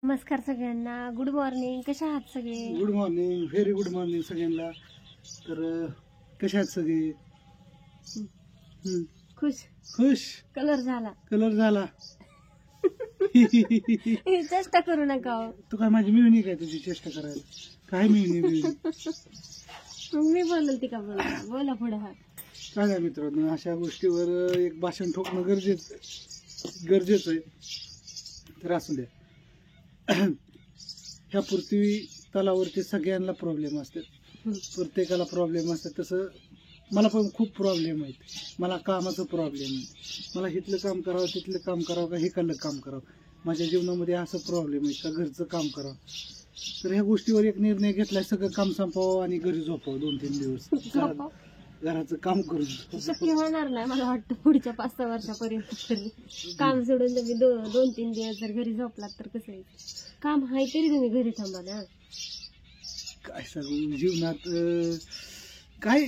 नमस्कार सगळ्यांना, good morning. कशा आहात सगळे? Good morning, very good morning सगळ्यांना. तर कशा आहात सगळे? खुश खुश. कलर झाला. कलर झाला. चेष्टा करू नका हो. तू काय माझी मिळणी काय तुझी चेष्टा करायला? काय मिळणी? मी बोलल ती का बोला पुढे. हा काय नाही मित्रांनो, अशा गोष्टीवर एक भाषण ठोकणं गरजेचं आहे. तर असू द्या. ह्या पृथ्वी तलावरती सगळ्यांना प्रॉब्लेम असतात, प्रत्येकाला प्रॉब्लेम असतात. तसं मला पण खूप प्रॉब्लेम आहेत. मला कामाचं प्रॉब्लेम आहे. मला इथलं काम करावं, तिथलं काम करावं, का हिकडलं काम करावं. माझ्या जीवनामध्ये असं प्रॉब्लेम आहे का घरचं काम करावं. तर ह्या गोष्टीवर एक निर्णय घेतलाय, सगळं काम संपवावं आणि घरी झोपावं 2-3 दिवस. घराचं काम करून शक्य होणार नाही मला वाटतं पुढच्या 5-6 वर्षापर्यंत. तरी काम सोडून तुम्ही 2-3 दिवस जर घरी झोपलात तर कसं आहे? काम आहे तरी तुम्ही घरी थांबा ना. काय सांगू जीवनात, काय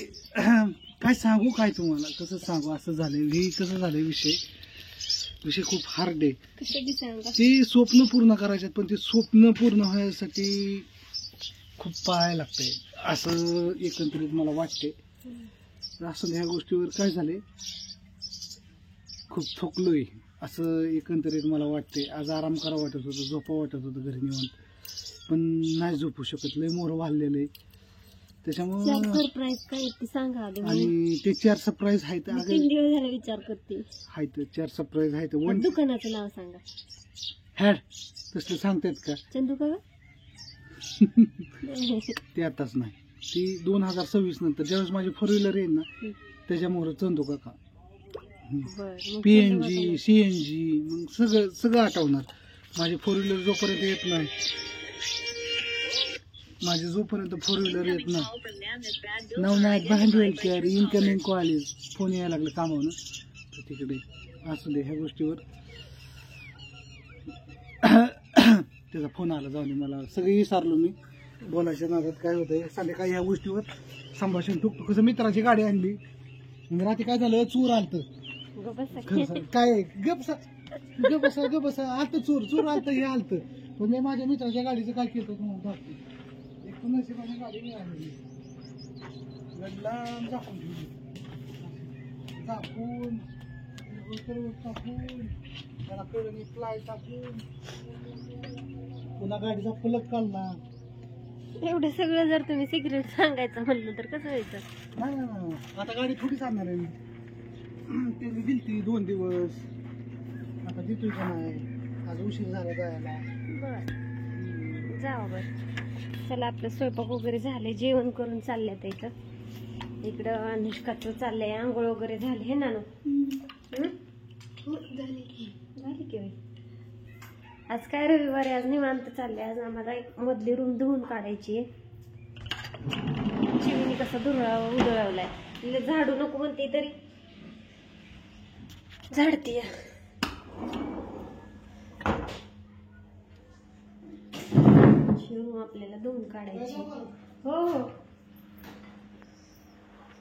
काय सांगू, काय तुम्हाला कसं सांगू. असं झालंय, कसं झालंय, विषय खूप हार्ड आहे. कसं बी सांगा. ते स्वप्न पूर्ण करायचे, पण ते स्वप्न पूर्ण होण्यासाठी खूप पाहायला लागतंय असं एकंदरीत मला वाटते. असं ह्या गोष्टीवर काय झाले, खूप थकलोय असं एकंदरीत मला वाटते. आज आराम करावं वाटत होतं, झोपावं वाटत होतं घरी निवांत, पण नाही झोपू शकत. लय मोर वाढलेलं आहे त्याच्यामुळे. सरप्राईज काय ते सांगा आधी. आणि ते 4 सरप्राईज आहेत. 3 दिवस झाले विचार करते. आहेत 4 सरप्राईज आहेत. दुकानाचं नाव सांगा. हॅड तसलं सांगतायत का? चंदू का? ते आताच नाही, ती 2026 नंतर ज्यावेळेस माझी 4 व्हीलर येईल ना, त्याच्यामुळे चंदू काका, PNG CNG मग सगळं आठवणार. माझी 4 व्हीलर जोपर्यंत येत नाही, माझी जोपर्यंत 4 व्हीलर येत नाही. Navnath Bhandwalkar incoming college phone यायला लागलं कामावून, तर तिकडे असू दे. ह्या गोष्टीवर त्याचा फोन आला, जाऊन मला सगळी विसरलो मी. बोलायच्या नादात काय होतंय, संध्याकाळी ह्या गोष्टीवर संभाषण ठोकतो. कसं मित्राची गाडी आणली, रात्री काय झालं, चोर आलत. काय गप आलत, चोर आलत, हे आलत. पण मी माझ्या मित्राच्या गाडीचं काय केलं तुम्हाला एक नशिबाने गाडी मिळाली, लांब झाकून ठेवली, झाकून टाकून त्याला कळणी फ्लाय टाकून पुन्हा गाडीचा फलक काढला. एवढं सगळं जर तुम्ही सिक्रेट सांगायचं म्हणलं तर कसं व्हायचं? नाही, आता गाडी थोडी चालणार आहे. त्यांनी दिलती 2 दिवस, आता देतोय का नाही. आज उशीर झाला जायला. बर जावा. बर चला, आपलं स्वयंपाक वगैरे झाले, जेवण करून चालल्यात. इकडं अनुष्काचं चाललंय, आंघोळ वगैरे झाली हे ना. झाली की आज काय रविवारी, आज निवांत चालले. आज आम्हाला एक मधली रूम धुवून काढायची आहे. चिमणी कसा उधळवलाय, झाडू नको म्हणते तरी झाडतीय. आपल्याला धुवून काढायची. हो,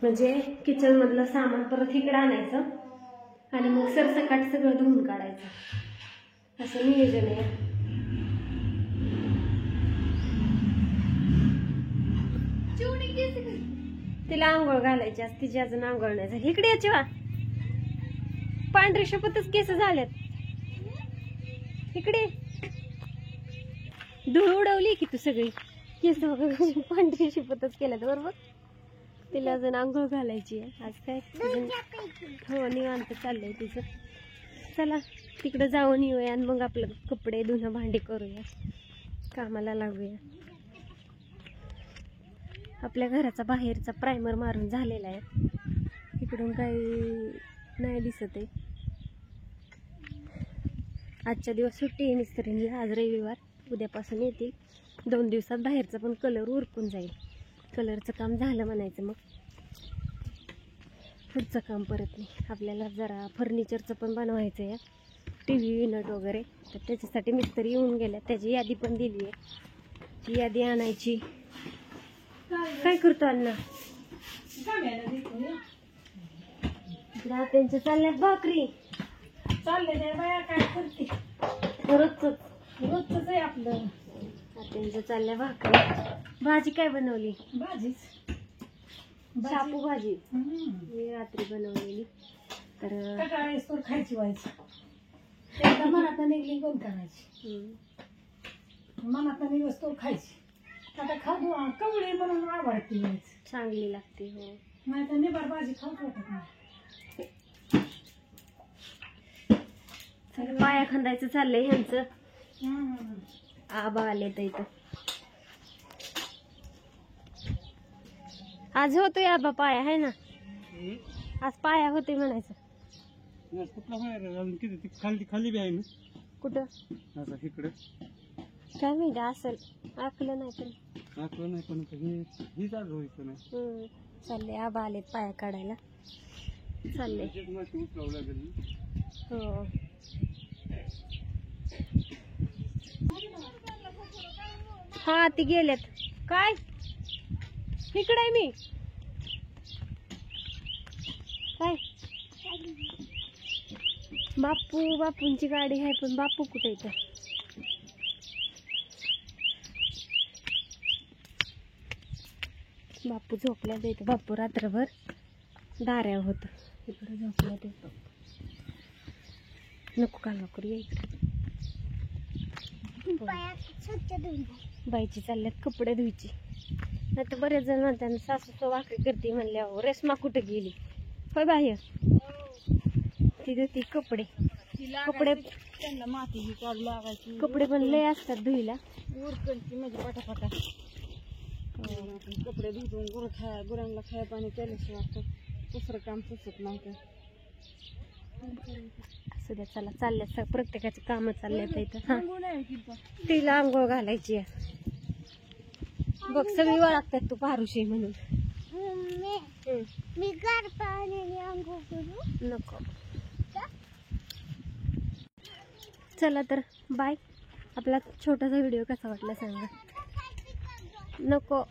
म्हणजे किचन मधलं सामान परत इकडे आणायचं आणि मग सरसकट सगळं धुवून काढायचं, असं नियोजन आहे. तिला आंघोळ घालायची आज, तिची अजून आंघोळ नाही झाली. इकडे याची वा, पांढरी शपथच केस झाल्यात. इकडे धूळ उडवली की तू सगळी केस वगैरे पांढरी शपथच केल्यात बरोबर. तिला अजून आंघोळ घालायची आहे आज. काय हो, निवांत चाललंय तिचं. चला तिकडे जाऊन येऊया आणि मग आपलं कपडे धुणं भांडी करूया, कामाला लागूया. आपल्या घराचा बाहेरचा प्रायमर मारून झालेला आहे, इकडून काही नाही दिसत आहे. आजच्या दिवस सुट्टी आहे मिस्त्रींना, आज रविवार, उद्यापासून येतील. 2 दिवसात बाहेरचा पण कलर उरकून जाईल. कलरचं काम झालं म्हणायचं, मग पुढचं काम परत नाही. आपल्याला जरा फर्निचरचं पण बनवायचं आहे, TV युनिट वगैरे, तर त्याच्यासाठी मिस्त्री येऊन गेल्या. त्याची यादी पण दिली आहे, ती यादी आणायची. काय करतो अण्णा? त्यांच्या चालल्यात भाकरी चालले बाया, काय करते रोजच. रोजच आहे आपलं. त्यांचं चालल्या भाकरी. भाजी काय बनवली? भाजीच. शापू भाजी हम्म. मी रात्री बनवलेली. तर कंटाळा येतो खायची व्हायची. एकदा मनात निघली कोण करायची. मनात निघतो खायची. आता खाऊ कवळी म्हणून आवडते व्हायची. चांगली लागते. हो नाही तर निबार भाजी खाऊच वाटत नाही. पाया खंदायचं चाललंय ह्यांचं. हम्म. आबा आले तर इथं. आज होतोय आबा पाया आहे ना. आज पाया होतोय म्हणायचं. कुठला बाहेर अजून किती खाली खाली बी आहे ना कुठं असं इकडे काय माहिती असेल. आकलं नाही पण आठवण नाही पण ही जाग व्हायचं नाही. चाललंय आबा आलेत पाया काढायला. चाललंय. उचलावं लागेल. हो हा ती गेलेत. काय इकडे आहे मी. काय बापूंची गाडी आहे पण बापू कुठे इथं. बापू झोपल्या इथं. बापू रात्रभर दाऱ्यावर होत. इकडे झोपल्या येतो. नको कालवा करू या इकडे. बाईची चालल्यात कपडे धुयची. नाही तर बरेच जण म्हणतात सासू भाकरी करते म्हणल्यावर रेशमा कुठे गेली होय बाहेर. ती कपडे त्यांना माती काढू लागायची. कपडे पण लय असतात धुईला. उरकणची म्हणजे पटापटा कपडे धुवून गुरांना खाया पाणी केल्याशिवाय दुसरं काम सुचत नव्हतं. असू द्या चला चालल्यात प्रत्येकाची कामं चालल्यात इथं. हा तिला आंघोळ घालायची आहे. बघ सगळी ओळखतात तू पारुशी म्हणून. मी गार पाण्याने अंघोळ करू नको. चला तर बाय. आपला छोटासा व्हिडिओ कसा वाटला सांगा. नको